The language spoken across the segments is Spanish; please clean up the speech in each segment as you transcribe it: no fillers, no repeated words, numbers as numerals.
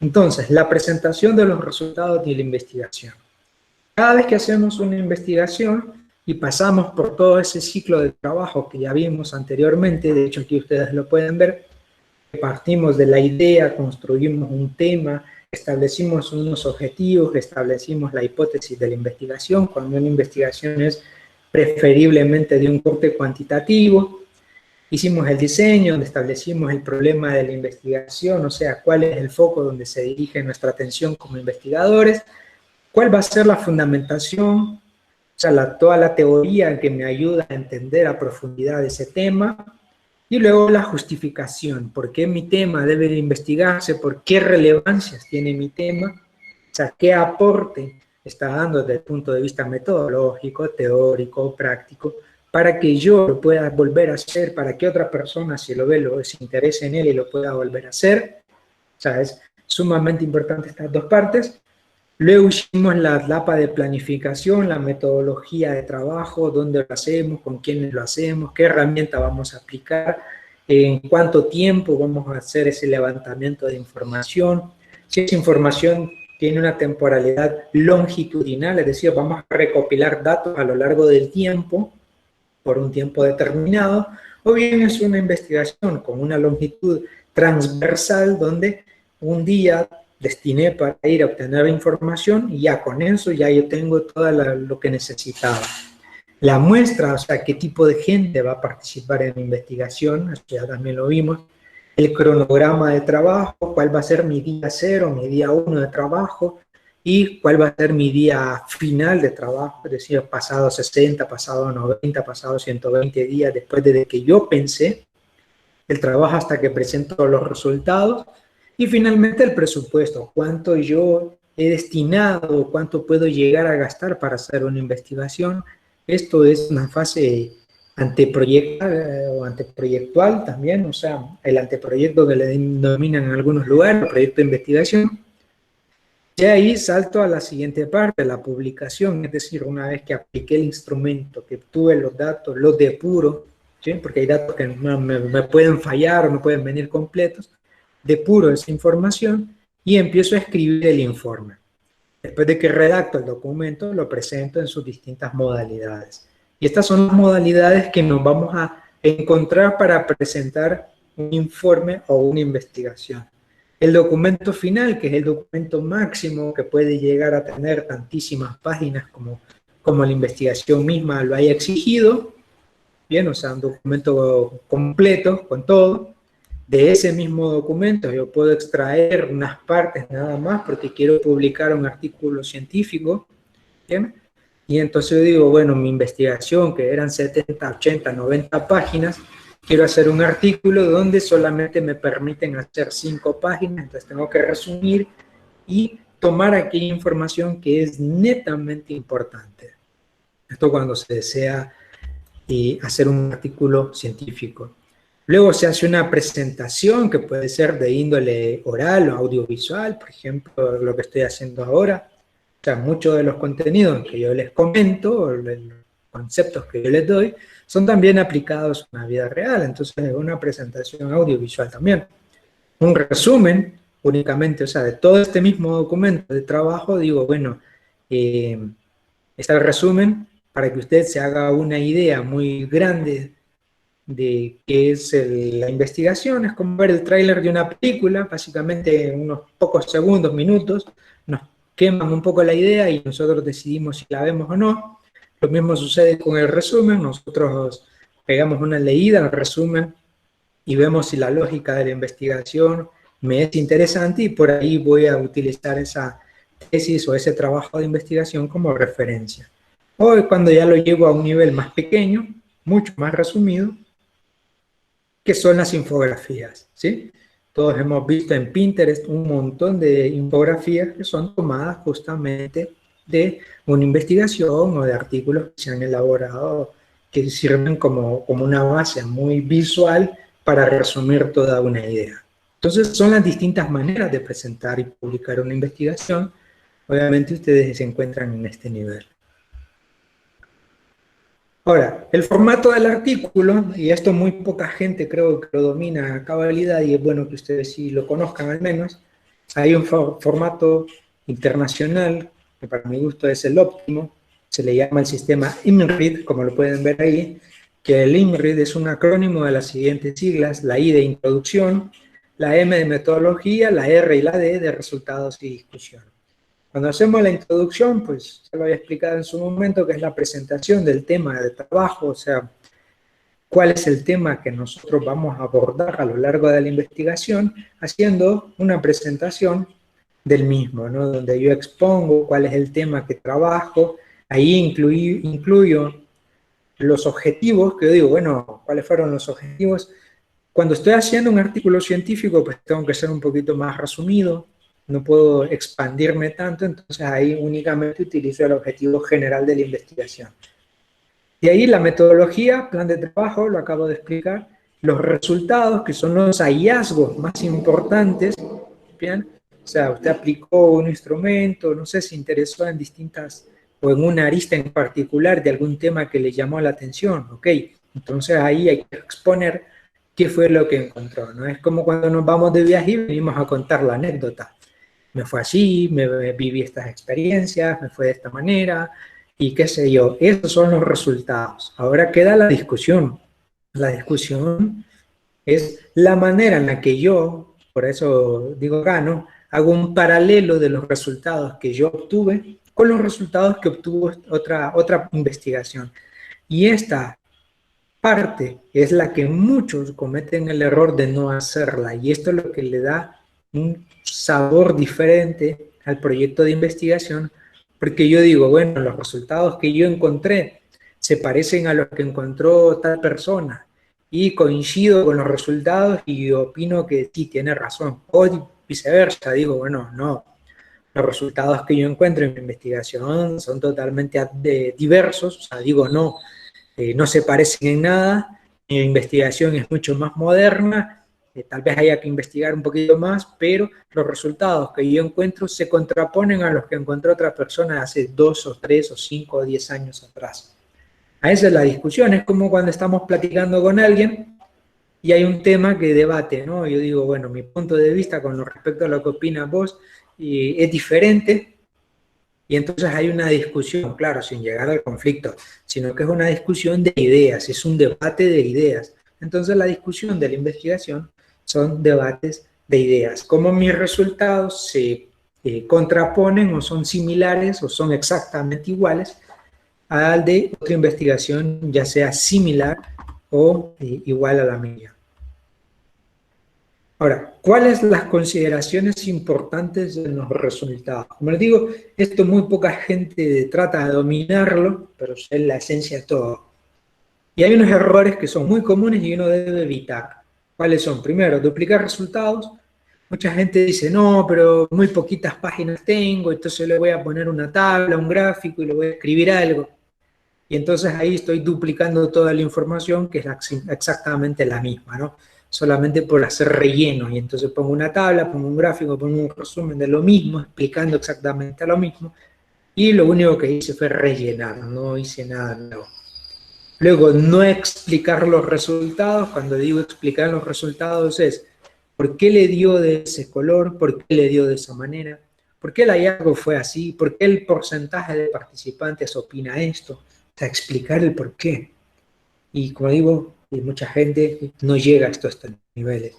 Entonces, la presentación de los resultados de la investigación. Cada vez que hacemos una investigación y pasamos por todo ese ciclo de trabajo que ya vimos anteriormente, de hecho aquí ustedes lo pueden ver, partimos de la idea, construimos un tema, establecimos unos objetivos, establecimos la hipótesis de la investigación, cuando una investigación es preferiblemente de un corte cuantitativo. Hicimos el diseño, donde establecimos el problema de la investigación, o sea, cuál es el foco donde se dirige nuestra atención como investigadores, cuál va a ser la fundamentación, o sea, toda la teoría que me ayuda a entender a profundidad ese tema, y luego la justificación, por qué mi tema debe de investigarse, por qué relevancias tiene mi tema, o sea, qué aporte está dando desde el punto de vista metodológico, teórico, práctico, para que yo lo pueda volver a hacer, para que otra persona, si lo ve, se interese en él y lo pueda volver a hacer. O sea, es sumamente importante estas dos partes. Luego hicimos la etapa de planificación, la metodología de trabajo, dónde lo hacemos, con quiénes lo hacemos, qué herramienta vamos a aplicar, en cuánto tiempo vamos a hacer ese levantamiento de información, si esa información tiene una temporalidad longitudinal, es decir, vamos a recopilar datos a lo largo del tiempo, por un tiempo determinado, o bien es una investigación con una longitud transversal donde un día destiné para ir a obtener información y ya con eso ya yo tengo todo lo que necesitaba. La muestra, o sea, qué tipo de gente va a participar en la investigación, eso ya también lo vimos. El cronograma de trabajo, cuál va a ser mi día 0, mi día 1 de trabajo, y cuál va a ser mi día final de trabajo, es decir, pasado 60, pasado 90, pasado 120 días después de que yo pensé el trabajo hasta que presento los resultados, y finalmente el presupuesto, cuánto yo he destinado, cuánto puedo llegar a gastar para hacer una investigación. Esto es una fase anteproyectal o anteproyectual también, o sea, el anteproyecto que le denominan en algunos lugares, el proyecto de investigación. De ahí salto a la siguiente parte, la publicación, es decir, una vez que apliqué el instrumento, que obtuve los datos, los depuro, ¿sí? Porque hay datos que me pueden fallar o no pueden venir completos, depuro esa información y empiezo a escribir el informe. Después de que redacto el documento, lo presento en sus distintas modalidades. Y estas son las modalidades que nos vamos a encontrar para presentar un informe o una investigación. El documento final, que es el documento máximo, que puede llegar a tener tantísimas páginas como la investigación misma lo haya exigido, bien, o sea, un documento completo con todo. De ese mismo documento yo puedo extraer unas partes nada más porque quiero publicar un artículo científico, ¿bien? Y entonces yo digo, bueno, mi investigación, que eran 70, 80, 90 páginas, quiero hacer un artículo donde solamente me permiten hacer 5 páginas, entonces tengo que resumir y tomar aquella información que es netamente importante. Esto cuando se desea hacer un artículo científico. Luego se hace una presentación que puede ser de índole oral o audiovisual, por ejemplo, lo que estoy haciendo ahora. O sea, muchos de los contenidos que yo les comento, o los conceptos que yo les doy, son también aplicados en la vida real. Entonces, es una presentación audiovisual también. Un resumen, únicamente, o sea, de todo este mismo documento de trabajo, digo, bueno, está el resumen para que usted se haga una idea muy grande de qué es la investigación. Es como ver el tráiler de una película, básicamente en unos pocos segundos, minutos, nos queman un poco la idea y nosotros decidimos si la vemos o no. Lo mismo sucede con el resumen, nosotros pegamos una leída al resumen y vemos si la lógica de la investigación me es interesante y por ahí voy a utilizar esa tesis o ese trabajo de investigación como referencia. O cuando ya lo llevo a un nivel más pequeño, mucho más resumido, que son las infografías, ¿sí? Todos hemos visto en Pinterest un montón de infografías que son tomadas justamente de una investigación o de artículos que se han elaborado que sirven como una base muy visual para resumir toda una idea. Entonces son las distintas maneras de presentar y publicar una investigación. Obviamente ustedes se encuentran en este nivel. Ahora, el formato del artículo, y esto muy poca gente creo que lo domina a cabalidad, y es bueno que ustedes sí lo conozcan al menos, Hay un formato internacional, que para mi gusto es el óptimo, se le llama el sistema IMRID, como lo pueden ver ahí, que el IMRID es un acrónimo de las siguientes siglas: la I de introducción, la M de metodología, la R y la D de resultados y discusión. Cuando hacemos la introducción, pues se lo había explicado en su momento, que es la presentación del tema de trabajo, o sea, cuál es el tema que nosotros vamos a abordar a lo largo de la investigación, haciendo una presentación del mismo, ¿no? Donde yo expongo cuál es el tema que trabajo, ahí incluyo los objetivos, que yo digo, bueno, ¿cuáles fueron los objetivos? Cuando estoy haciendo un artículo científico, pues tengo que ser un poquito más resumido, no puedo expandirme tanto, entonces ahí únicamente utilizo el objetivo general de la investigación. De ahí la metodología, plan de trabajo, lo acabo de explicar, los resultados, que son los hallazgos más importantes, ¿bien? O sea, usted aplicó un instrumento, no sé, se interesó en distintas, o en una arista en particular de algún tema que le llamó la atención, ¿ok? Entonces ahí hay que exponer qué fue lo que encontró, ¿no? Es como cuando nos vamos de viaje y venimos a contar la anécdota. Me fue así, me viví estas experiencias, me fue de esta manera, y qué sé yo. Esos son los resultados. Ahora queda la discusión. La discusión es la manera en la que yo, por eso digo gano, hago un paralelo de los resultados que yo obtuve con los resultados que obtuvo otra investigación. Y esta parte es la que muchos cometen el error de no hacerla, y esto es lo que le da un sabor diferente al proyecto de investigación, porque yo digo, bueno, los resultados que yo encontré se parecen a los que encontró tal persona, y coincido con los resultados y opino que sí, tiene razón, o viceversa, digo, bueno, no, los resultados que yo encuentro en mi investigación son totalmente diversos, o sea, digo, no, no se parecen en nada, mi investigación es mucho más moderna, tal vez haya que investigar un poquito más, pero los resultados que yo encuentro se contraponen a los que encontró otra persona hace 2 o 3 o 5 o 10 años atrás. A esa es la discusión, es como cuando estamos platicando con alguien y hay un tema que debate, ¿no? Yo digo, bueno, mi punto de vista con respecto a lo que opinas vos es diferente, y entonces hay una discusión, claro, sin llegar al conflicto, sino que es una discusión de ideas, es un debate de ideas. Entonces la discusión de la investigación son debates de ideas. Cómo mis resultados se contraponen o son similares o son exactamente iguales al de otra investigación, ya sea similar o igual a la mía. Ahora, ¿cuáles son las consideraciones importantes de los resultados? Como les digo, esto muy poca gente trata de dominarlo, pero es la esencia de todo. Y hay unos errores que son muy comunes y uno debe evitar. ¿Cuáles son? Primero, duplicar resultados. Mucha gente dice, no, pero muy poquitas páginas tengo, entonces le voy a poner una tabla, un gráfico y le voy a escribir algo. Y entonces ahí estoy duplicando toda la información, que es exactamente la misma, ¿no? Solamente por hacer relleno, y entonces pongo una tabla, pongo un gráfico, pongo un resumen de lo mismo, explicando exactamente lo mismo, y lo único que hice fue rellenar, no hice nada nuevo. Luego, no explicar los resultados. Cuando digo explicar los resultados es por qué le dio de ese color, por qué le dio de esa manera, por qué el hallazgo fue así, por qué el porcentaje de participantes opina esto, o sea, explicar el por qué. Y como digo, mucha gente no llega a estos niveles.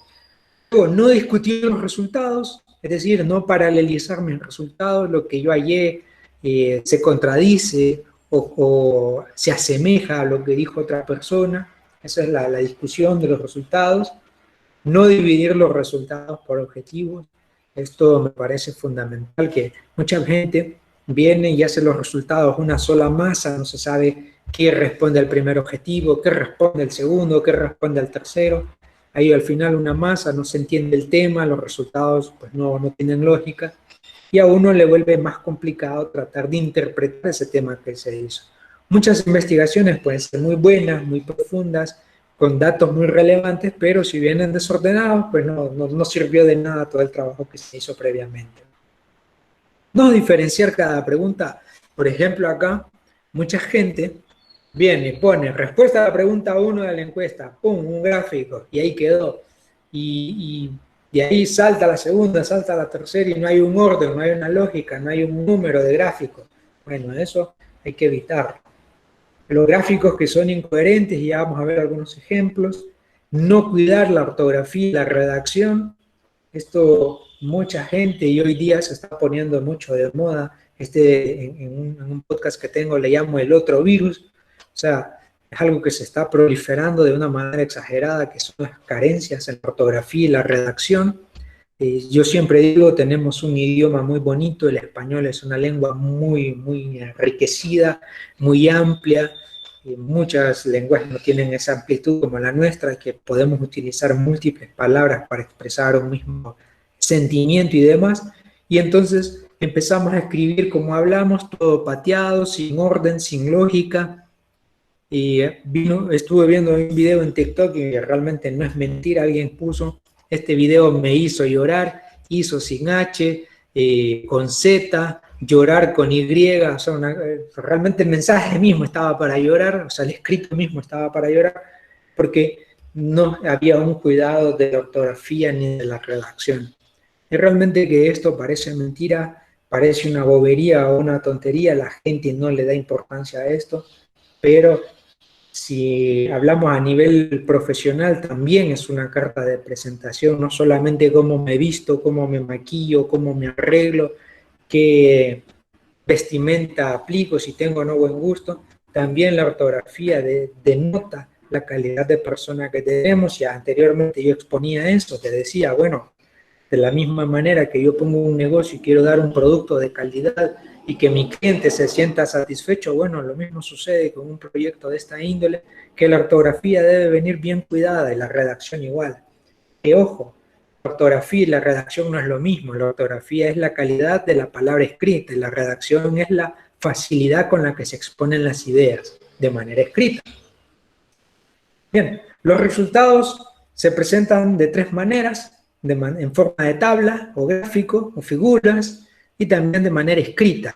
Luego, no discutir los resultados, es decir, no paralelizar mis resultados, lo que yo hallé se contradice o se asemeja a lo que dijo otra persona. Esa es la discusión de los resultados. No dividir los resultados por objetivos. Esto me parece fundamental, que mucha gente viene y hace los resultados una sola masa, no se sabe qué responde al primer objetivo, qué responde al segundo, qué responde al tercero. Ahí al final una masa, no se entiende el tema, los resultados pues no tienen lógica, y a uno le vuelve más complicado tratar de interpretar ese tema que se hizo. Muchas investigaciones pueden ser muy buenas, muy profundas, con datos muy relevantes, pero si vienen desordenados, pues no sirvió de nada todo el trabajo que se hizo previamente. No diferenciar cada pregunta. Por ejemplo, acá, mucha gente viene y pone respuesta a la pregunta 1 de la encuesta, pum, un gráfico, y ahí quedó. Y y ahí salta la segunda, salta la tercera y no hay un orden, no hay una lógica, no hay un número de gráficos. Bueno, eso hay que evitarlo. Los gráficos que son incoherentes, y ya vamos a ver algunos ejemplos. No cuidar la ortografía y la redacción. Esto mucha gente y hoy día se está poniendo mucho de moda. En un podcast que tengo le llamo el otro virus. O sea, es algo que se está proliferando de una manera exagerada, que son las carencias en la ortografía y la redacción. Yo siempre digo, tenemos un idioma muy bonito, el español es una lengua muy enriquecida, muy amplia, y muchas lenguas no tienen esa amplitud como la nuestra, que podemos utilizar múltiples palabras para expresar un mismo sentimiento y demás, y entonces empezamos a escribir como hablamos, todo pateado, sin orden, sin lógica, y estuve viendo un video en TikTok y realmente no es mentira, alguien puso: este video me hizo llorar, hizo sin H, con Z, llorar con Y, o sea, realmente el mensaje mismo estaba para llorar, o sea, el escrito mismo estaba para llorar, porque no había un cuidado de la ortografía ni de la redacción. Y realmente que esto parece mentira, parece una bobería o una tontería, la gente no le da importancia a esto, pero si hablamos a nivel profesional, también es una carta de presentación, no solamente cómo me visto, cómo me maquillo, cómo me arreglo, qué vestimenta aplico, si tengo o no buen gusto, también la ortografía denota la calidad de persona que tenemos. Ya anteriormente yo exponía eso, te decía, bueno, de la misma manera que yo pongo un negocio y quiero dar un producto de calidad y que mi cliente se sienta satisfecho, bueno, lo mismo sucede con un proyecto de esta índole, que la ortografía debe venir bien cuidada y la redacción igual. Y ojo, la ortografía y la redacción no es lo mismo. La ortografía es la calidad de la palabra escrita y la redacción es la facilidad con la que se exponen las ideas de manera escrita. Bien, los resultados se presentan de tres maneras: en forma de tabla o gráfico o figuras, y también de manera escrita.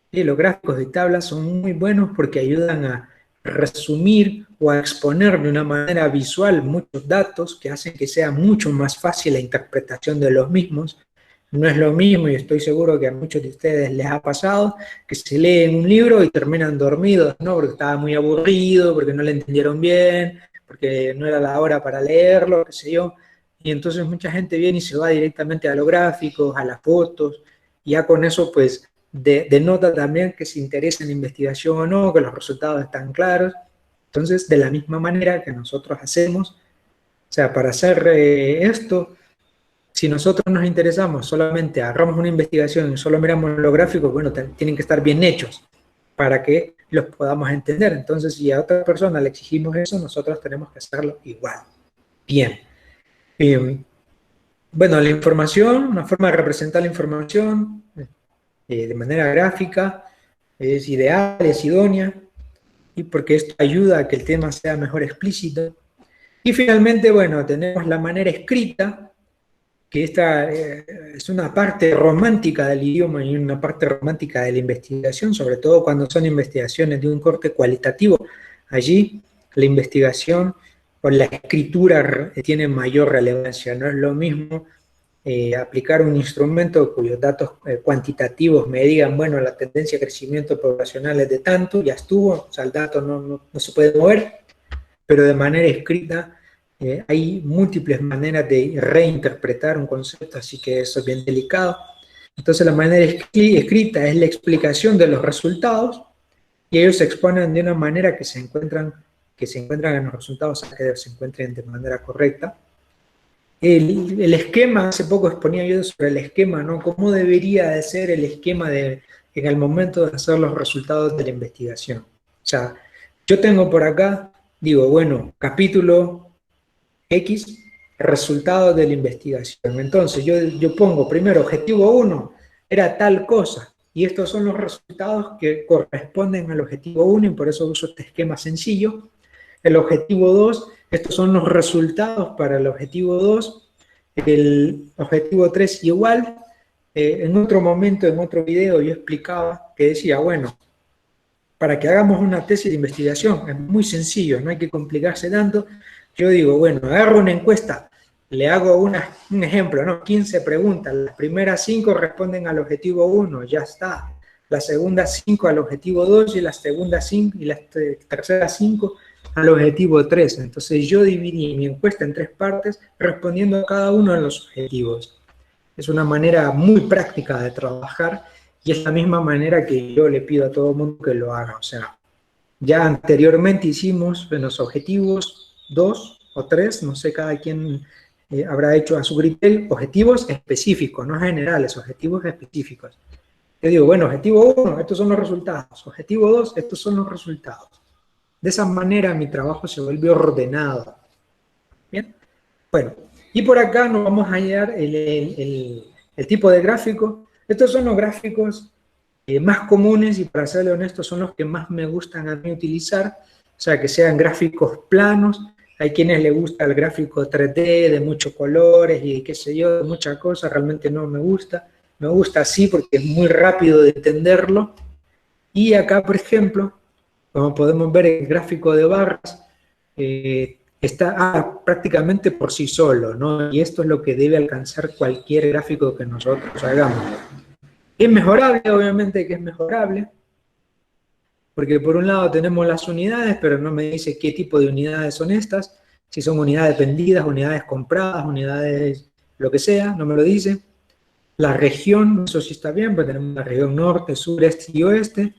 Y los gráficos de tablas son muy buenos porque ayudan a resumir o a exponer de una manera visual muchos datos que hacen que sea mucho más fácil la interpretación de los mismos. No es lo mismo, y estoy seguro que a muchos de ustedes les ha pasado, que se leen un libro y terminan dormidos, ¿no? Porque estaba muy aburrido, porque no le entendieron bien, porque no era la hora para leerlo, qué sé yo. Y entonces mucha gente viene y se va directamente a los gráficos, a las fotos, y ya con eso pues denota también que se interesa en investigación o no, que los resultados están claros. Entonces, de la misma manera que nosotros hacemos, o sea, para hacer esto, si nosotros nos interesamos, solamente agarramos una investigación y solo miramos los gráficos, bueno, tienen que estar bien hechos para que los podamos entender. Entonces, si a otra persona le exigimos eso, nosotros tenemos que hacerlo igual. Bien. Bueno, la información, una forma de representar la información de manera gráfica es ideal, es idónea, y porque esto ayuda a que el tema sea mejor explícito. Y finalmente, bueno, tenemos la manera escrita, que esta es una parte romántica del idioma y una parte romántica de la investigación, sobre todo cuando son investigaciones de un corte cualitativo. Allí la investigación o la escritura tiene mayor relevancia. No es lo mismo aplicar un instrumento cuyos datos cuantitativos me digan, bueno, la tendencia de crecimiento poblacional es de tanto, ya estuvo, o sea, el dato no se puede mover, pero de manera escrita hay múltiples maneras de reinterpretar un concepto, así que eso es bien delicado. Entonces la manera escrita es la explicación de los resultados, y ellos se exponen de una manera que se encuentran en los resultados a que se encuentren de manera correcta. El esquema, hace poco exponía yo sobre el esquema, ¿no? ¿Cómo debería de ser el esquema en el momento de hacer los resultados de la investigación? O sea, yo tengo por acá, digo, bueno, capítulo X, resultados de la investigación. Entonces yo pongo primero, objetivo 1 era tal cosa, y estos son los resultados que corresponden al objetivo 1, y por eso uso este esquema sencillo. El objetivo 2, estos son los resultados para el objetivo 2, el objetivo 3 igual. En otro momento, en otro video, yo explicaba que decía, bueno, para que hagamos una tesis de investigación es muy sencillo, no hay que complicarse tanto. Yo digo, bueno, agarro una encuesta le hago un ejemplo, ¿no? 15 preguntas, las primeras 5 responden al objetivo 1, ya está. Las segundas 5 al objetivo 2 y las segundas 5 y las terceras 5 al objetivo 3. Entonces yo dividí mi encuesta en 3 partes respondiendo a cada uno de los objetivos. Es una manera muy práctica de trabajar y es la misma manera que yo le pido a todo el mundo que lo haga. O sea, ya anteriormente hicimos en los objetivos 2 o 3, no sé, cada quien habrá hecho a su criterio, objetivos específicos, no generales, objetivos específicos. Yo digo, bueno, objetivo 1, estos son los resultados. Objetivo 2, estos son los resultados. De esa manera mi trabajo se vuelve ordenado. ¿Bien? Bueno, y por acá nos vamos a hallar el tipo de gráfico. Estos son los gráficos más comunes y, para serle honesto, son los que más me gustan a mí utilizar. O sea, que sean gráficos planos. Hay quienes les gusta el gráfico 3D de muchos colores y qué sé yo, de muchas cosas. Realmente no me gusta. Me gusta así porque es muy rápido de entenderlo. Y acá, por ejemplo, como podemos ver, el gráfico de barras está prácticamente por sí solo, ¿no? Y esto es lo que debe alcanzar cualquier gráfico que nosotros hagamos. Es mejorable, obviamente que es mejorable, porque por un lado tenemos las unidades, pero no me dice qué tipo de unidades son estas, si son unidades vendidas, unidades compradas, unidades lo que sea, no me lo dice. La región, eso sí está bien, pues tenemos la región norte, sur, este y oeste,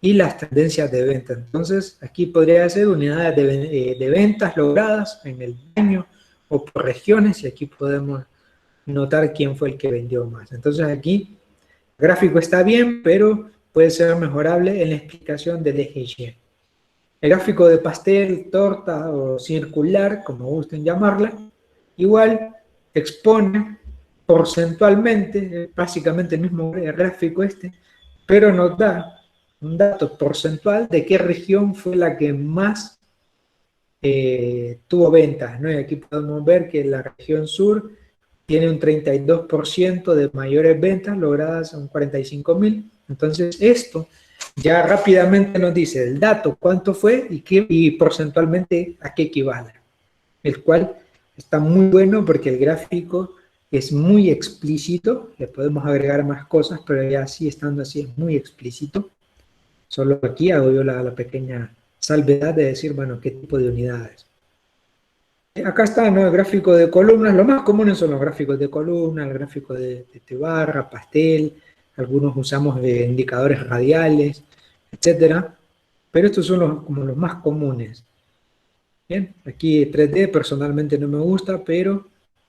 y las tendencias de venta. Entonces, aquí podría ser unidades de ventas logradas en el año o por regiones, y aquí podemos notar quién fue el que vendió más. Entonces, aquí el gráfico está bien, pero puede ser mejorable en la explicación del eje Y. El gráfico de pastel, torta o circular, como gusten llamarla, igual expone porcentualmente, básicamente el mismo gráfico este, pero nos da un dato porcentual de qué región fue la que más tuvo ventas, ¿no? Y aquí podemos ver que la región sur tiene un 32% de mayores ventas logradas, son 45.000. Entonces esto ya rápidamente nos dice el dato, cuánto fue y porcentualmente a qué equivale. El cual está muy bueno porque el gráfico es muy explícito, le podemos agregar más cosas, pero ya así, estando así, es muy explícito. Solo aquí hago yo la pequeña salvedad de decir, bueno, qué tipo de unidades. Acá está, ¿no? El gráfico de columnas. Lo más comunes son los gráficos de columnas, el gráfico de barra, pastel. Algunos usamos indicadores radiales, etcétera. Pero estos son como los más comunes. Bien, aquí 3D personalmente no me gusta, pero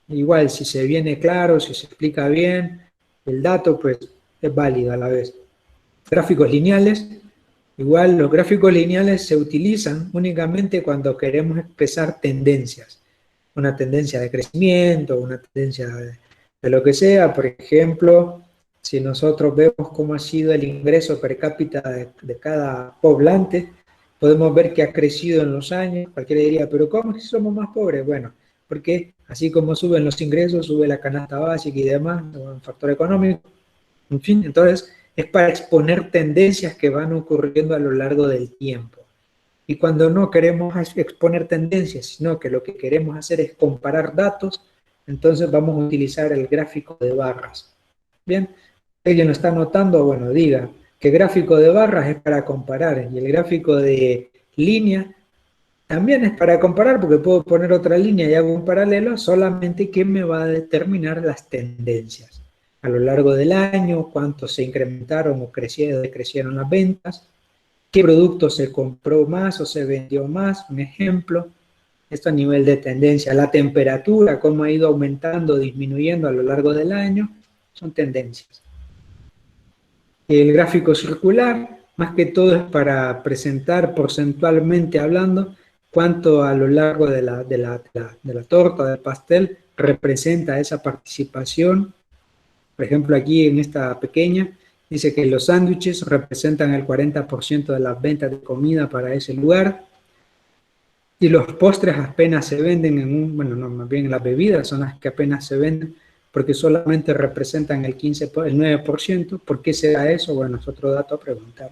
igual si se viene claro, si se explica bien el dato, pues es válido a la vez. Gráficos lineales. Igual los gráficos lineales se utilizan únicamente cuando queremos expresar tendencias. Una tendencia de crecimiento, una tendencia de lo que sea. Por ejemplo, si nosotros vemos cómo ha sido el ingreso per cápita de cada poblante, podemos ver que ha crecido en los años. Cualquiera diría, pero ¿cómo es que somos más pobres? Bueno, porque así como suben los ingresos, sube la canasta básica y demás, un factor económico. En fin, entonces es para exponer tendencias que van ocurriendo a lo largo del tiempo. Y cuando no queremos exponer tendencias, sino que lo que queremos hacer es comparar datos, entonces vamos a utilizar el gráfico de barras. Bien, ella no está notando, bueno, diga que gráfico de barras es para comparar y el gráfico de línea también es para comparar, porque puedo poner otra línea y hago un paralelo, solamente que me va a determinar las tendencias a lo largo del año, cuánto se incrementaron o decrecieron las ventas, qué producto se compró más o se vendió más, un ejemplo. Esto a nivel de tendencia. La temperatura, cómo ha ido aumentando o disminuyendo a lo largo del año, son tendencias. El gráfico circular, más que todo es para presentar porcentualmente hablando cuánto a lo largo de la torta, del pastel, representa esa participación. Por ejemplo, aquí en esta pequeña, dice que los sándwiches representan el 40% de las ventas de comida para ese lugar, y los postres apenas se venden bueno, no, más bien las bebidas son las que apenas se venden, porque solamente representan el 9%. ¿Por qué será eso? Bueno, es otro dato a preguntar.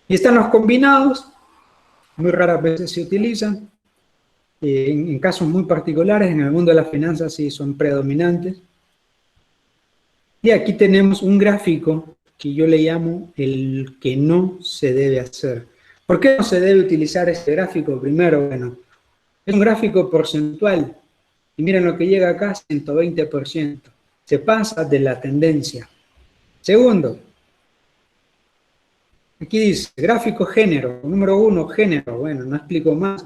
Y están los combinados, muy raras veces se utilizan. En casos muy particulares, en el mundo de las finanzas sí son predominantes. Y aquí tenemos un gráfico que yo le llamo el que no se debe hacer. ¿Por qué no se debe utilizar este gráfico? Primero, bueno, es un gráfico porcentual. Y miren lo que llega acá, 120%. Se pasa de la tendencia. Segundo, aquí dice, gráfico género, número 1, género. Bueno, no explico más.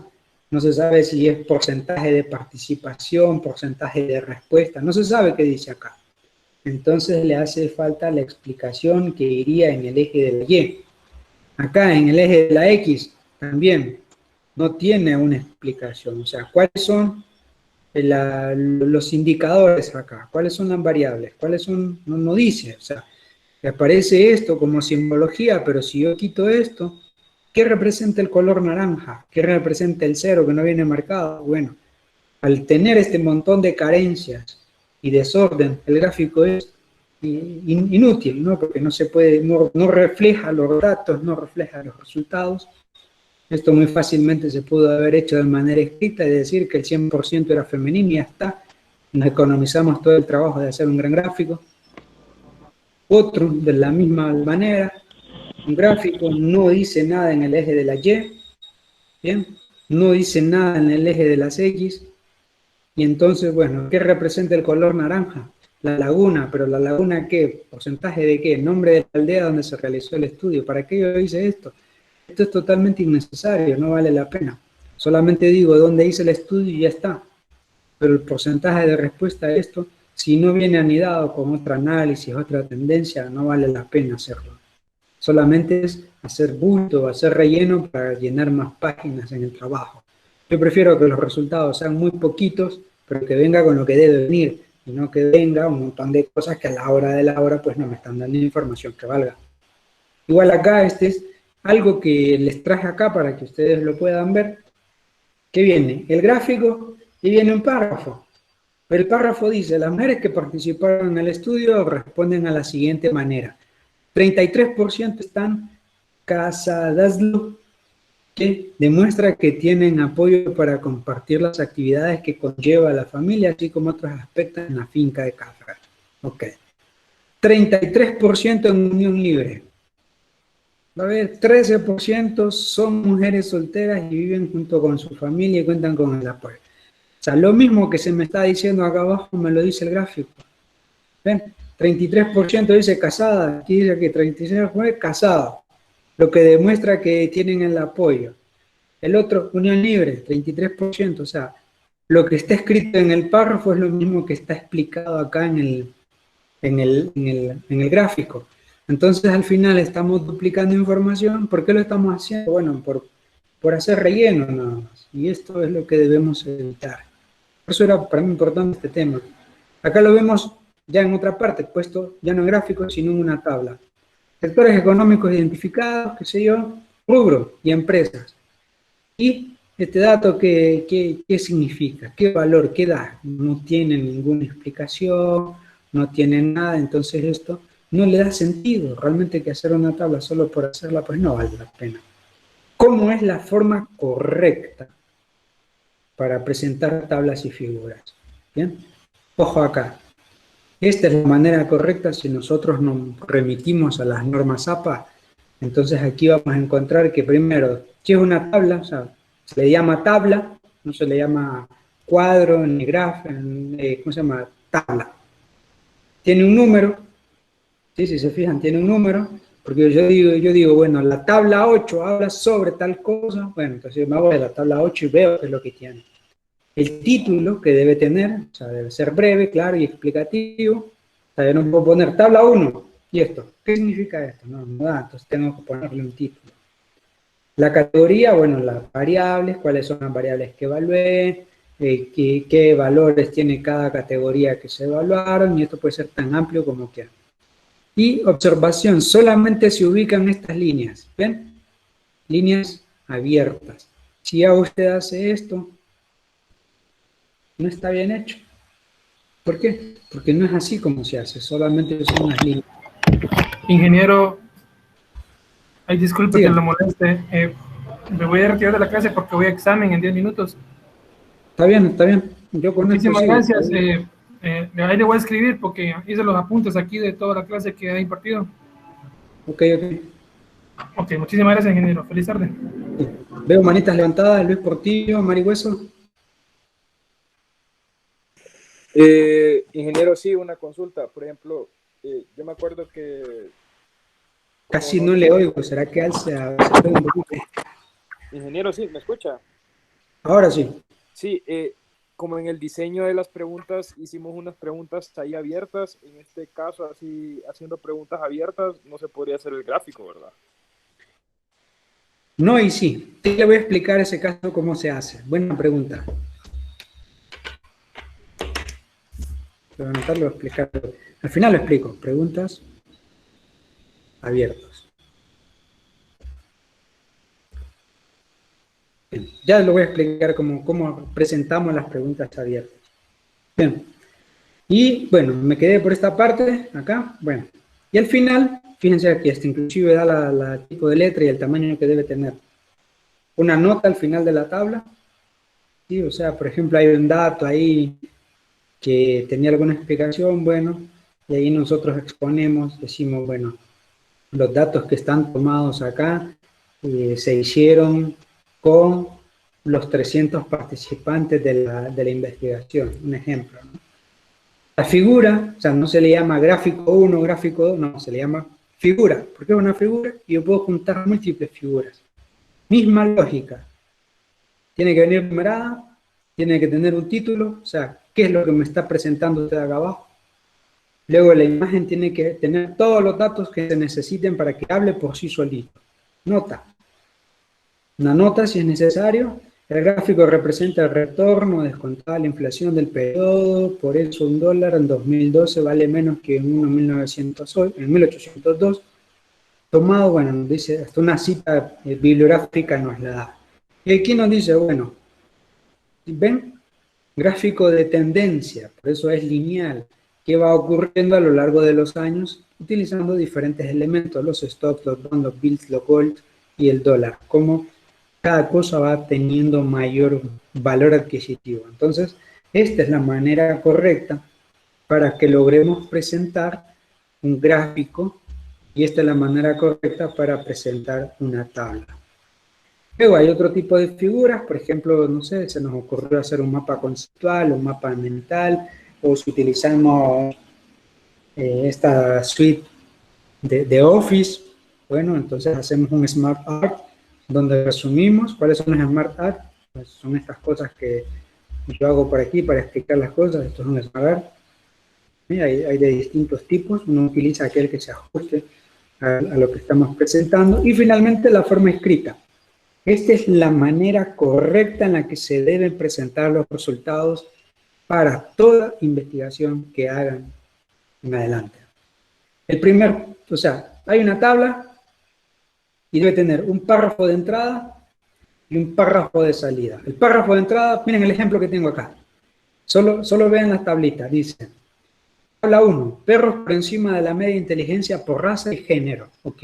No se sabe si es porcentaje de participación, porcentaje de respuesta. No se sabe qué dice acá. Entonces le hace falta la explicación que iría en el eje de la Y. Acá en el eje de la X también no tiene una explicación. O sea, ¿cuáles son los indicadores acá? ¿Cuáles son las variables? ¿Cuáles son? No dice. O sea, aparece esto como simbología, pero si yo quito esto, ¿qué representa el color naranja? ¿Qué representa el cero que no viene marcado? Bueno, al tener este montón de carencias y desorden, el gráfico es inútil, ¿no? Porque no se puede, no refleja los datos, no refleja los resultados. Esto muy fácilmente se pudo haber hecho de manera escrita y decir que el 100% era femenino y ya está. Nos economizamos todo el trabajo de hacer un gran gráfico. Otro, de la misma manera, un gráfico no dice nada en el eje de la Y, ¿bien? No dice nada en el eje de las X. Y entonces, bueno, ¿qué representa el color naranja? La laguna, pero ¿la laguna qué? ¿Porcentaje de qué? Nombre de la aldea donde se realizó el estudio. ¿Para qué yo hice esto? Esto es totalmente innecesario, no vale la pena. Solamente digo dónde hice el estudio y ya está. Pero el porcentaje de respuesta a esto, si no viene anidado con otro análisis, otra tendencia, no vale la pena hacerlo. Solamente es hacer bulto, hacer relleno para llenar más páginas en el trabajo. Yo prefiero que los resultados sean muy poquitos, pero que venga con lo que debe venir, y no que venga un montón de cosas que a la hora de la hora pues no me están dando información que valga. Igual acá este es algo que les traje acá para que ustedes lo puedan ver. ¿Qué viene? El gráfico y viene un párrafo. El párrafo dice, las mujeres que participaron en el estudio responden a la siguiente manera. 33% están casadas, que demuestra que tienen apoyo para compartir las actividades que conlleva la familia, así como otros aspectos en la finca de café. Ok. 33% en unión libre. A ver, 13% son mujeres solteras y viven junto con su familia y cuentan con el apoyo. O sea, lo mismo que se me está diciendo acá abajo me lo dice el gráfico. ¿Ven? 33% dice casada, aquí dice que 36% casada, lo que demuestra que tienen el apoyo. El otro, unión libre, 33%, o sea, lo que está escrito en el párrafo es lo mismo que está explicado acá en el gráfico. Entonces, al final estamos duplicando información. ¿Por qué lo estamos haciendo? Bueno, por hacer relleno nada más. Y esto es lo que debemos evitar. Por eso era para mí importante este tema. Acá lo vemos ya en otra parte, puesto ya no en gráficos, sino en una tabla. Sectores económicos identificados, qué sé yo, rubro y empresas. Y este dato, ¿qué significa? ¿Qué valor? ¿Qué da? No tiene ninguna explicación, no tiene nada, entonces esto no le da sentido. Realmente que hacer una tabla solo por hacerla, pues no vale la pena. ¿Cómo es la forma correcta para presentar tablas y figuras? ¿Bien? Ojo acá. Esta es la manera correcta si nosotros nos remitimos a las normas APA. Entonces aquí vamos a encontrar que primero, ¿qué es una tabla? O sea, se le llama tabla, no se le llama cuadro, ni grafo, ¿cómo se llama? Tabla. Tiene un número, ¿sí? Si se fijan, tiene un número, porque yo digo, bueno, la tabla 8 habla sobre tal cosa, bueno, entonces me voy a la tabla 8 y veo qué es lo que tiene. El título que debe tener, o sea, debe ser breve, claro y explicativo. O sea, yo no puedo poner tabla 1 y esto. ¿Qué significa esto? No da, entonces tengo que ponerle un título. La categoría, bueno, las variables, cuáles son las variables que evalué, qué valores tiene cada categoría que se evaluaron, y esto puede ser tan amplio como quiera. Y observación, solamente se ubican estas líneas, ¿ven? Líneas abiertas. Si ya usted hace esto, no está bien hecho. ¿Por qué? Porque no es así como se hace, solamente son unas líneas. Ingeniero, ay, disculpe que Dígame. lo moleste. Me voy a retirar de la clase porque voy a examen en 10 minutos. Está bien, está bien. Yo con esto Muchísimas sigo. gracias. Ahí le voy a escribir porque hice los apuntes aquí de toda la clase que ha impartido. Ok, ok. Ok, muchísimas gracias, ingeniero. Feliz tarde. Sí. Veo manitas levantadas, Luis Portillo, Mari Hueso. Ingeniero, sí, una consulta. Por ejemplo, yo me acuerdo que como Casi no le oigo, ¿será que alce un poquito? ingeniero, sí, ¿me escucha? Ahora sí. Sí, como en el diseño de las preguntas hicimos unas preguntas ahí abiertas, en este caso así haciendo preguntas abiertas no se podría hacer el gráfico, ¿verdad? No y sí. Te le voy a explicar ese caso cómo se hace. Buena pregunta. Voy a anotarlo, explicarlo. Al final lo explico. Preguntas abiertas. Bien, ya lo voy a explicar cómo presentamos las preguntas abiertas. Bien. Y bueno, me quedé por esta parte, acá. Bueno. Y al final, fíjense aquí, este inclusive da la tipo de letra y el tamaño que debe tener. Una nota al final de la tabla. ¿Sí? O sea, por ejemplo, hay un dato ahí que tenía alguna explicación, bueno, y ahí nosotros exponemos, decimos, bueno, los datos que están tomados acá se hicieron con los 300 participantes de la investigación, un ejemplo, ¿no? La figura, o sea, no se le llama gráfico 1, gráfico 2, no, se le llama figura, porque es una figura y yo puedo juntar múltiples figuras. Misma lógica, tiene que venir numerada, tiene que tener un título, o sea, ¿qué es lo que me está presentando usted acá abajo? Luego la imagen tiene que tener todos los datos que se necesiten para que hable por sí solito. Nota. Una nota si es necesario. El gráfico representa el retorno descontada la inflación del periodo, por eso un dólar en 2012 vale menos que en 1802. Tomado, bueno, nos dice, hasta una cita bibliográfica nos la da. Y aquí nos dice, bueno, ¿ven? Gráfico de tendencia, por eso es lineal, que va ocurriendo a lo largo de los años utilizando diferentes elementos, los stocks, los bonds, los bills, los gold y el dólar, como cada cosa va teniendo mayor valor adquisitivo. Entonces, esta es la manera correcta para que logremos presentar un gráfico y esta es la manera correcta para presentar una tabla. Luego hay otro tipo de figuras, por ejemplo, no sé, se nos ocurrió hacer un mapa conceptual, un mapa mental, o si utilizamos esta suite de Office, bueno, entonces hacemos un Smart Art, donde resumimos cuáles son las Smart Art, pues son estas cosas que yo hago por aquí para explicar las cosas, esto es un Smart Art, hay de distintos tipos, uno utiliza aquel que se ajuste a lo que estamos presentando, y finalmente la forma escrita. Esta es la manera correcta en la que se deben presentar los resultados para toda investigación que hagan en adelante. O sea, hay una tabla y debe tener un párrafo de entrada y un párrafo de salida. El párrafo de entrada, miren el ejemplo que tengo acá. Solo vean las tablitas, dice. Tabla 1, perros por encima de la media inteligencia por raza y género. Ok.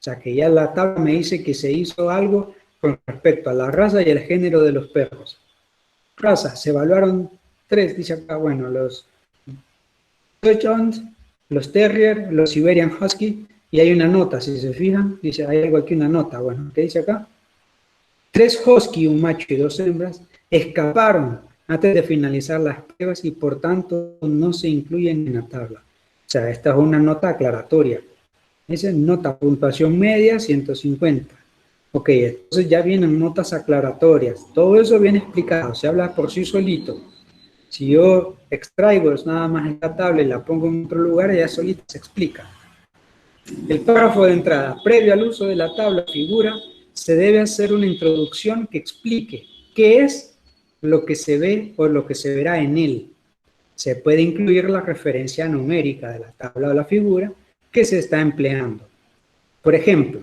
O sea que ya la tabla me dice que se hizo algo con respecto a la raza y el género de los perros. Raza, se evaluaron 3, dice acá, bueno, los Dachshunds, los Terrier, los Siberian Husky, y hay una nota, si se fijan, dice, hay algo aquí, una nota, bueno, ¿qué dice acá? 3 Husky, un macho y 2 hembras, escaparon antes de finalizar las pruebas y por tanto no se incluyen en la tabla. O sea, esta es una nota aclaratoria. Esa es nota puntuación media 150. Ok, entonces ya vienen notas aclaratorias. Todo eso viene explicado, se habla por sí solito. Si yo extraigo nada más esta tabla y la pongo en otro lugar, ya solita se explica. El párrafo de entrada, previo al uso de la tabla figura, se debe hacer una introducción que explique qué es lo que se ve o lo que se verá en él. Se puede incluir la referencia numérica de la tabla o la figura que se está empleando. Por ejemplo,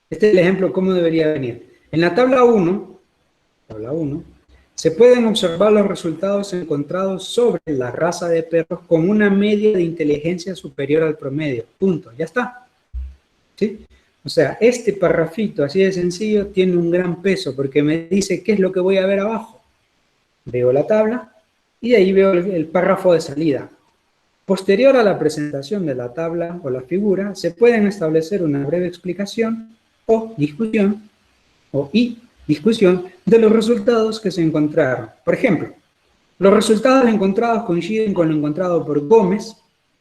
este es el ejemplo cómo debería venir. En la tabla 1, se pueden observar los resultados encontrados sobre la raza de perros con una media de inteligencia superior al promedio. Punto, ya está. ¿Sí? O sea, este parrafito así de sencillo tiene un gran peso porque me dice qué es lo que voy a ver abajo. veo la tabla y de ahí veo el párrafo de salida. Posterior a la presentación de la tabla o la figura, se pueden establecer una breve explicación o discusión, discusión de los resultados que se encontraron. Por ejemplo, los resultados encontrados coinciden con lo encontrado por Gómez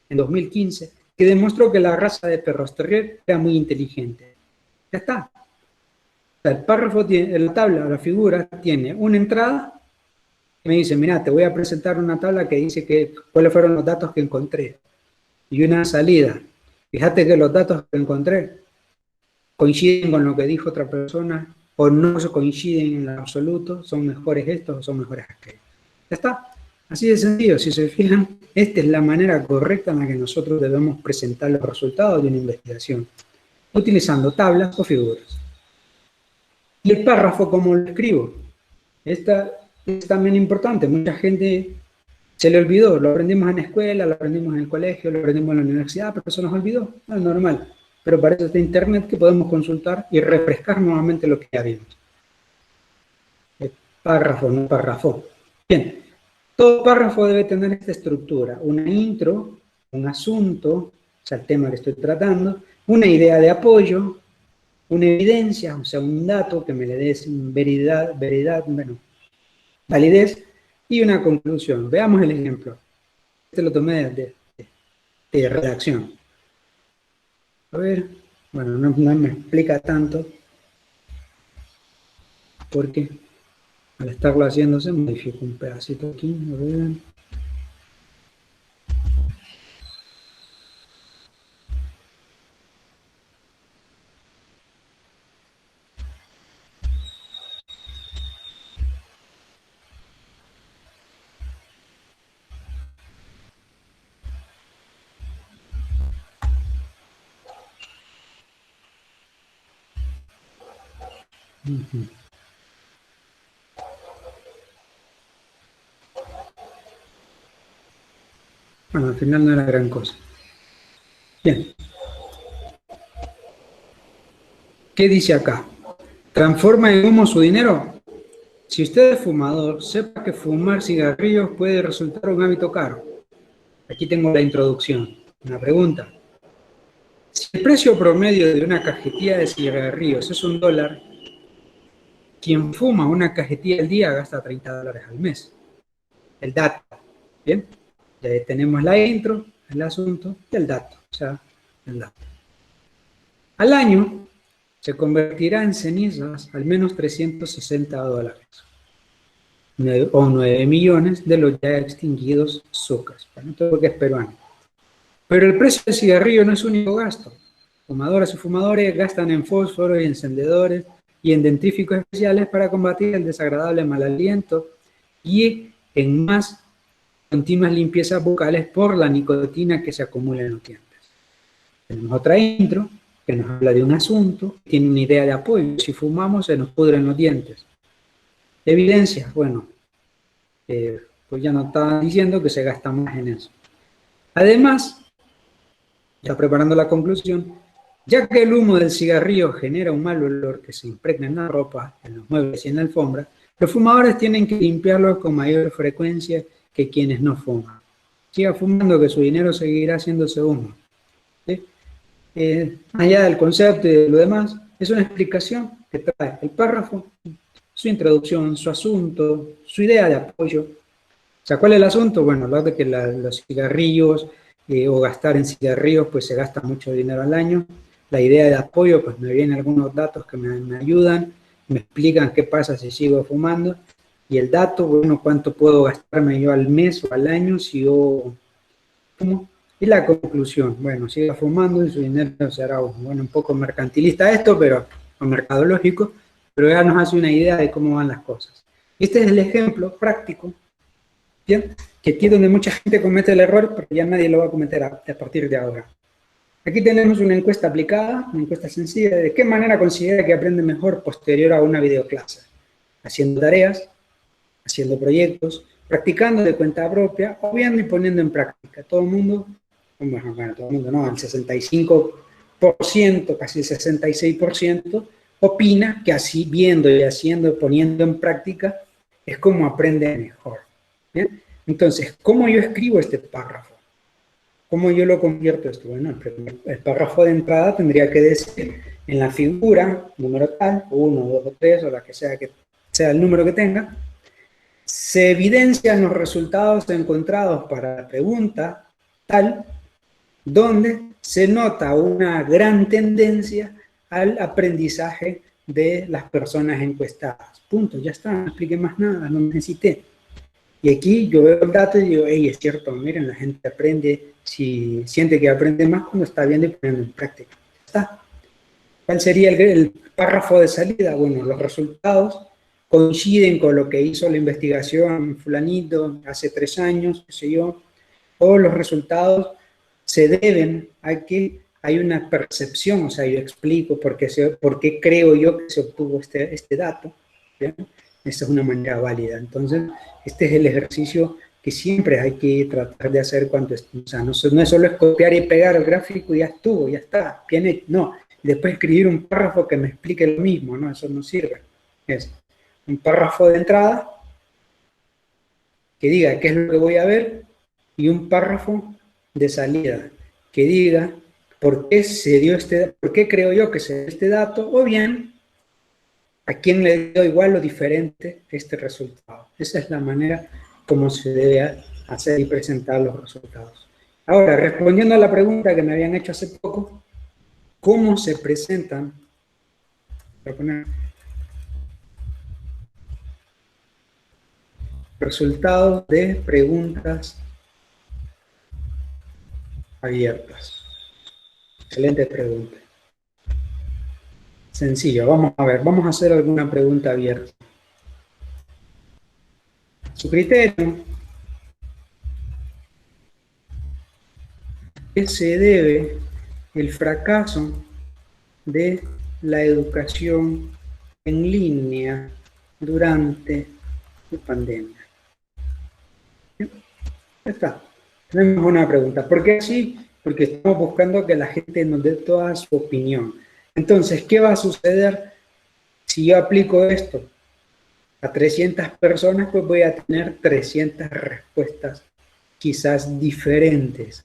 en 2015, que demostró que la raza de perros terrier era muy inteligente. Ya está. O sea, el párrafo, la tabla o la figura tiene una entrada y me dice, mira, te voy a presentar una tabla que dice cuáles fueron los datos que encontré. Y una salida. Fíjate que los datos que encontré coinciden con lo que dijo otra persona o no se coinciden en absoluto, son mejores estos o son mejores aquellos. Ya está. Así de sencillo. Si se fijan, esta es la manera correcta en la que nosotros debemos presentar los resultados de una investigación, utilizando tablas o figuras. Y el párrafo, ¿cómo lo escribo? Esta es también importante. Mucha gente se le olvidó. Lo aprendimos en la escuela, lo aprendimos en el colegio, lo aprendimos en la universidad, pero se nos olvidó. No es normal. Pero para eso está Internet, que podemos consultar y refrescar nuevamente lo que ya vimos. El párrafo, no párrafo. Bien. Todo párrafo debe tener esta estructura. Una intro, un asunto, o sea, el tema que estoy tratando, una idea de apoyo, una evidencia, o sea, un dato que me le dé validez, y una conclusión. Veamos el ejemplo. Este lo tomé de redacción. A ver, bueno, no me explica tanto, porque al estarlo haciendo se modifica un pedacito aquí. A ver. Bueno, al final no era gran cosa. Bien. ¿Qué dice acá? ¿Transforma en humo su dinero? Si usted es fumador, sepa que fumar cigarrillos puede resultar un hábito caro. Aquí tengo la introducción. Una pregunta. Si el precio promedio de una cajetilla de cigarrillos es $1, quien fuma una cajetilla al día gasta $30 al mes. El dato. ¿Bien? Ya tenemos la intro, el asunto y el dato. O sea, el dato. Al año se convertirá en cenizas al menos $360 o 9 millones de los ya extinguidos azúcares. Bueno, todo porque es peruano. Pero el precio del cigarrillo no es su único gasto. Fumadoras y fumadores gastan en fósforos y encendedores y en dentífricos especiales para combatir el desagradable mal aliento y en más continuas limpiezas bucales por la nicotina que se acumula en los dientes. Tenemos otra intro que nos habla de un asunto, tiene una idea de apoyo. Si fumamos se nos pudren los dientes. Evidencia, bueno, pues ya nos estaban diciendo que se gasta más en eso. Además, ya preparando la conclusión, ya que el humo del cigarrillo genera un mal olor que se impregna en la ropa, en los muebles y en la alfombra, los fumadores tienen que limpiarlo con mayor frecuencia que quienes no fuman. Siga fumando que su dinero seguirá haciéndose humo. ¿Sí? Allá del concepto y de lo demás, es una explicación que trae el párrafo, su introducción, su asunto, su idea de apoyo. O sea, ¿cuál es el asunto? Bueno, hablar de que los cigarrillos o gastar en cigarrillos, pues se gasta mucho dinero al año. La idea de apoyo, pues me vienen algunos datos que me ayudan, me explican qué pasa si sigo fumando. Y el dato, bueno, cuánto puedo gastarme yo al mes o al año si yo fumo. Y la conclusión, bueno, siga fumando y su dinero será, bueno, un poco mercantilista esto, pero o mercadológico, pero ya nos hace una idea de cómo van las cosas. Este es el ejemplo práctico, ¿bien? Que aquí es donde mucha gente comete el error, pero ya nadie lo va a cometer a partir de ahora. Aquí tenemos una encuesta aplicada, una encuesta sencilla, de qué manera considera que aprende mejor posterior a una videoclase. Haciendo tareas, haciendo proyectos, practicando de cuenta propia, o viendo y poniendo en práctica. Todo el mundo, bueno, todo el mundo no, el 65%, casi el 66%, opina que así viendo y haciendo, poniendo en práctica, es cómo aprende mejor. ¿Bien? Entonces, ¿cómo yo escribo este párrafo? ¿Cómo yo lo convierto esto? Bueno, el párrafo de entrada tendría que decir, en la figura, número tal, 1, 2 o 3, o la que sea el número que tenga, se evidencian los resultados encontrados para la pregunta tal, donde se nota una gran tendencia al aprendizaje de las personas encuestadas. Punto, ya está, no expliqué más nada, no necesité. Y aquí yo veo el dato y digo, hey, es cierto, miren, la gente aprende, si siente que aprende más cuando está viendo y poniendo en práctica. ¿Está? ¿Cuál sería el párrafo de salida? Bueno, los resultados coinciden con lo que hizo la investigación fulanito hace 3 años, qué sé yo, o los resultados se deben a que hay una percepción, o sea, yo explico por qué creo yo que se obtuvo este dato, ¿bien? Esa es una manera válida. Entonces, este es el ejercicio que siempre hay que tratar de hacer cuando, o sea, no es solo es copiar y pegar el gráfico y ya estuvo, ya está, bien hecho. No, después escribir un párrafo que me explique lo mismo, no, eso no sirve. Es un párrafo de entrada que diga qué es lo que voy a ver y un párrafo de salida que diga por qué se dio por qué creo yo que se dio este dato, o bien a quién le dio igual o diferente este resultado. Esa es la manera como se debe hacer y presentar los resultados. Ahora, respondiendo a la pregunta que me habían hecho hace poco, ¿cómo se presentan? Voy a poner resultados de preguntas abiertas. Excelente pregunta. Sencillo, vamos a ver, vamos a hacer alguna pregunta abierta. Su criterio, ¿qué se debe el fracaso de la educación en línea durante la pandemia? ¿Sí? Ya está. Tenemos una pregunta. ¿Por qué así? Porque estamos buscando que la gente nos dé toda su opinión. Entonces, ¿qué va a suceder si yo aplico esto a 300 personas? Pues voy a tener 300 respuestas quizás diferentes.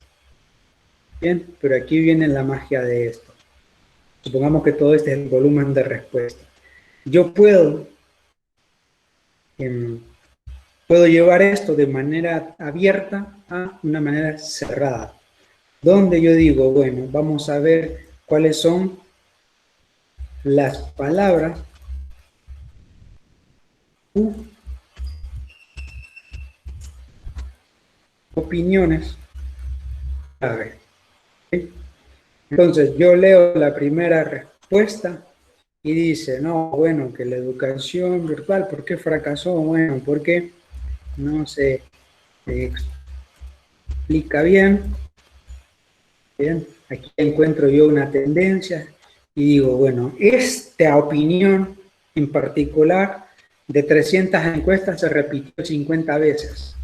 Bien, pero aquí viene la magia de esto. Supongamos que todo este es el volumen de respuesta. Yo puedo llevar esto de manera abierta a una manera cerrada, donde yo digo, bueno, vamos a ver cuáles son las palabras u opiniones clave. ¿Sí? Entonces yo leo la primera respuesta y dice, no, bueno, que la educación virtual, ¿por qué fracasó? Bueno, porque no se explica bien. Bien, aquí encuentro yo una tendencia y digo, bueno, esta opinión en particular de 300 encuestas se repitió 50 veces.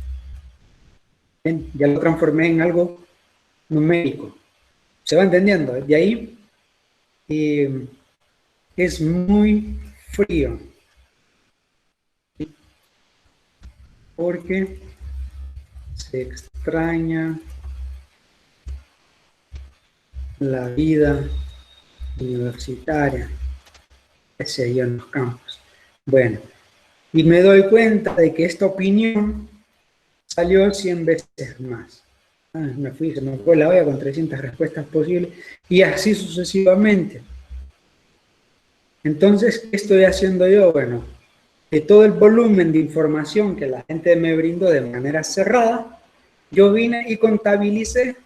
Bien, ya lo transformé en algo numérico. ¿Se va entendiendo? De ahí es muy frío. ¿Sí? Porque se extraña la vida universitaria, ese ahí en los campos. Bueno, y me doy cuenta de que esta opinión salió 100 veces más. Se me fue la olla con 300 respuestas posibles y así sucesivamente. Entonces, ¿qué estoy haciendo yo? Bueno, de todo el volumen de información que la gente me brindó de manera cerrada, yo vine y contabilicé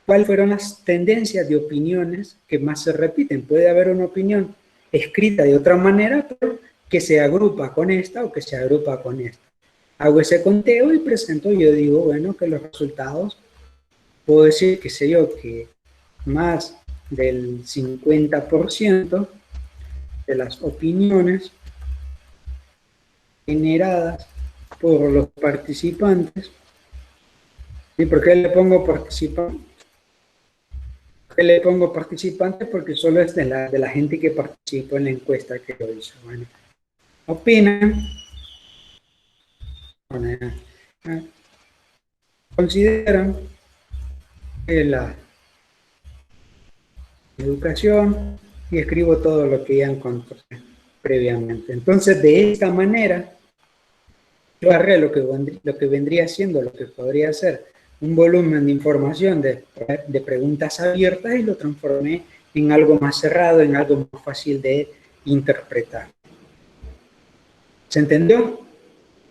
cuáles fueron las tendencias de opiniones que más se repiten. Puede haber una opinión escrita de otra manera, pero que se agrupa con esta o que se agrupa con esta. Hago ese conteo y presento, yo digo, bueno, que los resultados, puedo decir, qué sé yo, que más del 50% de las opiniones generadas por los participantes. ¿Y por qué le pongo participantes? ¿Qué le pongo participantes? Porque solo es de la gente que participó en la encuesta que lo hizo. Bueno, opinan Consideran que la educación y escribo todo lo que ya encontré previamente. Entonces, de esta manera, yo agarré lo que vendría siendo, lo que podría ser un volumen de información de preguntas abiertas y lo transformé en algo más cerrado, en algo más fácil de interpretar. ¿Se entendió?